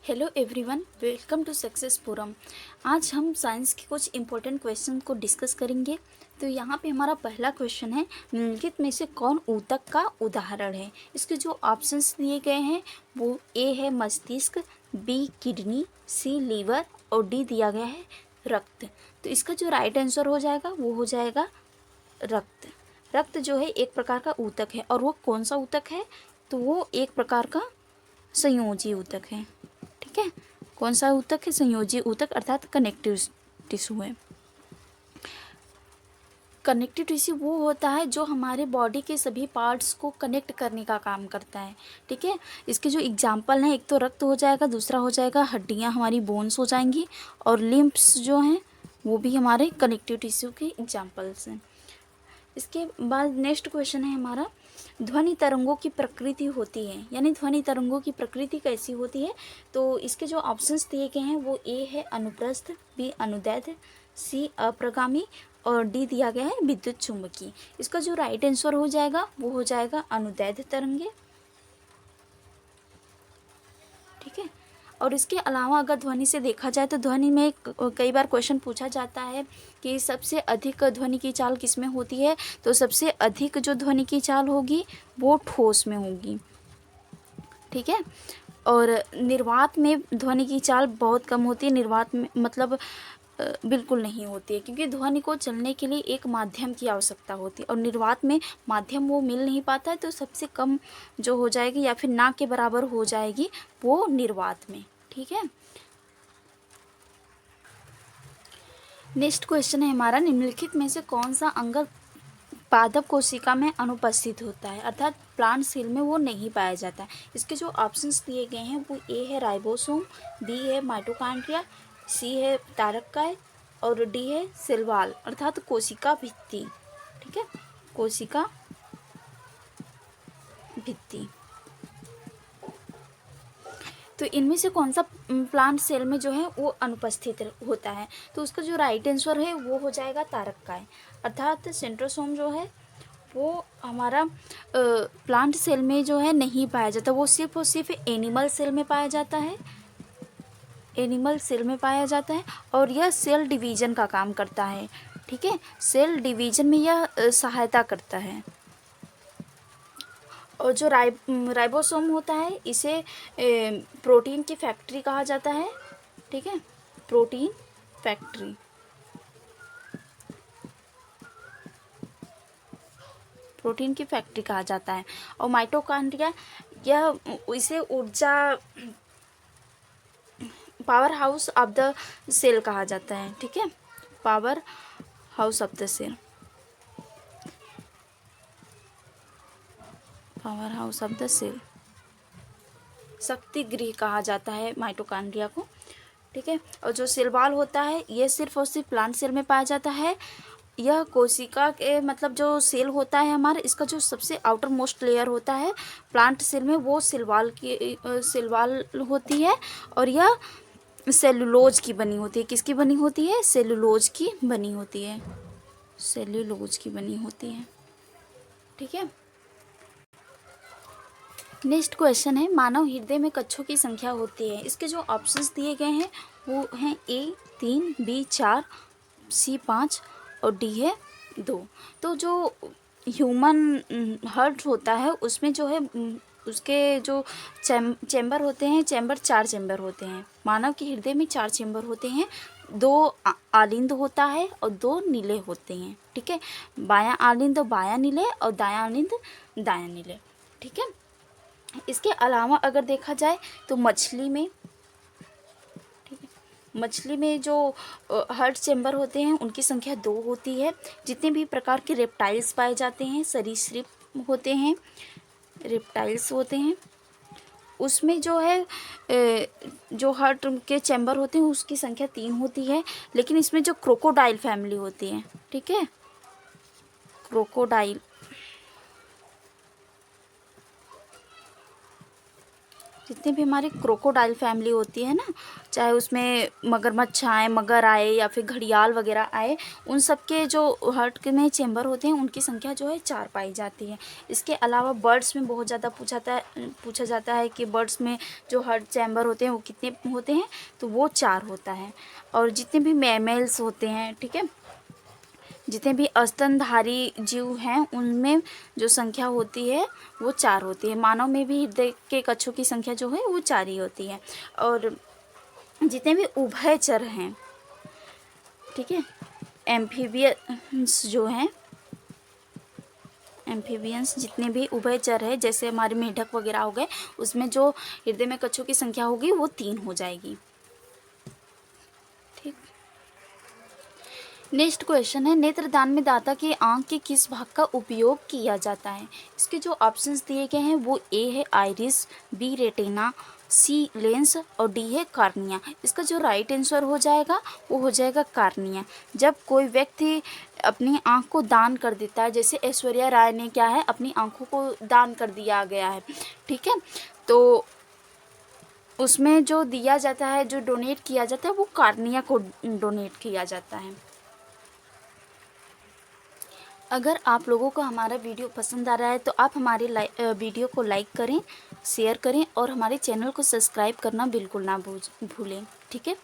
Hello everyone, welcome to success forum. आज हम science के कुछ इम्पोर्टेंट क्वेश्चन को डिस्कस करेंगे। तो यहाँ पे हमारा पहला क्वेश्चन है, निम्नलिखित में से कौन ऊतक का उदाहरण है। इसके जो ऑप्शंस दिए गए हैं वो ए है मस्तिष्क, बी किडनी, सी लीवर और डी दिया गया है रक्त। तो इसका जो राइट आंसर हो जाएगा वो हो जाएगा रक्त। रक्त जो है एक प्रकार का ऊतक है, और वो कौन सा ऊतक है, तो वो एक प्रकार का संयोजी ऊतक है। ठीक है, कौन सा ऊतक है? संयोजी ऊतक अर्थात कनेक्टिव टिश्यू है। कनेक्टिव टिश्यू वो होता है जो हमारे बॉडी के सभी पार्ट्स को कनेक्ट करने का काम करता है। ठीक है, इसके जो एग्जाम्पल हैं, एक तो रक्त हो जाएगा, दूसरा हो जाएगा हड्डियां, हमारी बोन्स हो जाएंगी, और लिम्फ्स जो हैं वो भी हमारे कनेक्टिव टिश्यू के एग्जाम्पल्स हैं। इसके बाद नेक्स्ट क्वेश्चन है हमारा, ध्वनि तरंगों की प्रकृति होती है, यानी ध्वनि तरंगों की प्रकृति कैसी होती है। तो इसके जो ऑप्शंस दिए गए हैं वो ए है अनुप्रस्थ, बी अनुदैर्ध्य, सी अप्रगामी और डी दिया गया है विद्युत चुम्बकीय। इसका जो राइट आंसर हो जाएगा वो हो जाएगा अनुदैर्ध्य तरंगे। ठीक है, और इसके अलावा अगर ध्वनि से देखा जाए तो ध्वनि में कई बार क्वेश्चन पूछा जाता है कि सबसे अधिक ध्वनि की चाल किस में होती है। तो सबसे अधिक जो ध्वनि की चाल होगी वो ठोस में होगी। ठीक है, और निर्वात में ध्वनि की चाल बहुत कम होती है। निर्वात में मतलब बिल्कुल नहीं होती है, क्योंकि ध्वनि को चलने के लिए एक माध्यम की आवश्यकता होती है, और निर्वात में माध्यम वो मिल नहीं पाता है। तो सबसे कम जो हो जाएगी या फिर ना के बराबर हो जाएगी वो निर्वात में। ठीक है, नेक्स्ट क्वेश्चन है हमारा, निम्नलिखित में से कौन सा अंग पादप कोशिका में अनुपस्थित होता है, अर्थात प्लांट सेल में वो नहीं पाया जाता है। इसके जो ऑप्शंस दिए गए हैं वो ए है राइबोसोम, बी है माइटोकॉन्ड्रिया, सी है तारककाय और डी है सेल वॉल अर्थात कोशिका भित्ति। ठीक है, कोशिका भित्ति। तो इनमें से कौन सा प्लांट सेल में जो है वो अनुपस्थित होता है। तो उसका जो राइट आंसर है वो हो जाएगा तारककाय, अर्थात सेंट्रोसोम जो है वो हमारा प्लांट सेल में जो है नहीं पाया जाता। वो सिर्फ और सिर्फ एनिमल सेल में पाया जाता है, एनिमल सेल में पाया जाता है, और यह सेल डिवीजन का काम करता है। ठीक है, सेल डिवीजन में यह सहायता करता है। और जो राइबोसोम होता है इसे प्रोटीन की फैक्ट्री कहा जाता है। ठीक है, प्रोटीन फैक्ट्री। प्रोटीन की फैक्ट्री कहा जाता है। और माइटोकॉन्ड्रिया यह इसे ऊर्जा power house of the cell कहा जाता है। ठीक है, power house of the cell, power house of the cell, शक्ति गृह कहा जाता है माइटोकॉन्ड्रिया को। ठीक है, और जो सेल वॉल होता है ये सिर्फ और सिर्फ प्लांट सेल में पाया जाता है। यह कोशिका के मतलब जो सेल होता है हमारा, इसका जो सबसे आउटर मोस्ट लेयर होता है प्लांट सेल में वो सेल वॉल होती है, और यह सेलुलोज की बनी होती है। किसकी बनी होती है? सेलुलोज की बनी होती है, सेल्यूलोज की बनी होती है। ठीक है, नेक्स्ट क्वेश्चन है, मानव हृदय में कक्षों की संख्या होती है। इसके जो ऑप्शंस दिए गए हैं वो हैं ए 3, बी 4, सी 5 और डी है 2। तो जो ह्यूमन हार्ट होता है उसमें जो है उसके जो चैम्बर होते हैं, चैम्बर 4 चैम्बर होते हैं। मानव के हृदय में 4 चैम्बर होते हैं, 2 आलिंद होता है और 2 नीले होते हैं। ठीक है, बायां आलिंद बायां नीले और दायां आलिंद दायां नीले। ठीक है, इसके अलावा अगर देखा जाए तो मछली में, ठीक है, मछली में जो हार्ट चैम्बर होते हैं उनकी संख्या 2 होती है। जितने भी प्रकार के रेप्टाइल्स पाए जाते हैं, सरीसृप होते हैं, रेप्टाइल्स होते हैं, उसमें जो है जो हार्ट के चैम्बर होते हैं उसकी संख्या 3 होती है। लेकिन इसमें जो क्रोकोडाइल फैमिली होती है, ठीक है, क्रोकोडाइल जितने भी हमारे क्रोकोडाइल फैमिली होती है ना, चाहे उसमें मगरमच्छ आए, मगर आए या फिर घड़ियाल वगैरह आए, उन सब के जो हार्ट में चेम्बर होते हैं उनकी संख्या जो है 4 पाई जाती है। इसके अलावा बर्ड्स में बहुत ज़्यादा पूछा जाता है कि बर्ड्स में जो हार्ट चैम्बर होते हैं वो कितने होते हैं, तो वो 4 होता है। और जितने भी मैमल्स होते हैं, ठीक है, जितने भी स्तनधारी जीव हैं उनमें जो संख्या होती है वो 4 होती है। मानव में भी हृदय के कक्षों की संख्या जो है वो 4 ही होती है। और जितने भी उभयचर हैं, ठीक है, एम्फीबियंस जो हैं, एम्फीबियंस जितने भी उभयचर है, जैसे हमारे मेढक वगैरह हो गए, उसमें जो हृदय में कक्षों की संख्या होगी वो 3 हो जाएगी। ठीक। नेक्स्ट क्वेश्चन है, नेत्रदान में दाता की आंख के किस भाग का उपयोग किया जाता है? इसके जो ऑप्शंस दिए गए हैं वो ए है आइरिस, बी रेटिना, सी लेंस और डी है कार्निया। इसका जो राइट आंसर हो जाएगा वो हो जाएगा कार्निया। जब कोई व्यक्ति अपनी आंख को दान कर देता है, जैसे ऐश्वर्या राय ने क्या है, अपनी आंखों को दान कर दिया गया है, ठीक है, तो उसमें जो दिया जाता है, जो डोनेट किया जाता है, वो कार्निया को डोनेट किया जाता है। अगर आप लोगों को हमारा वीडियो पसंद आ रहा है तो आप हमारे वीडियो को लाइक करें, शेयर करें और हमारे चैनल को सब्सक्राइब करना बिल्कुल ना भूलें, ठीक है।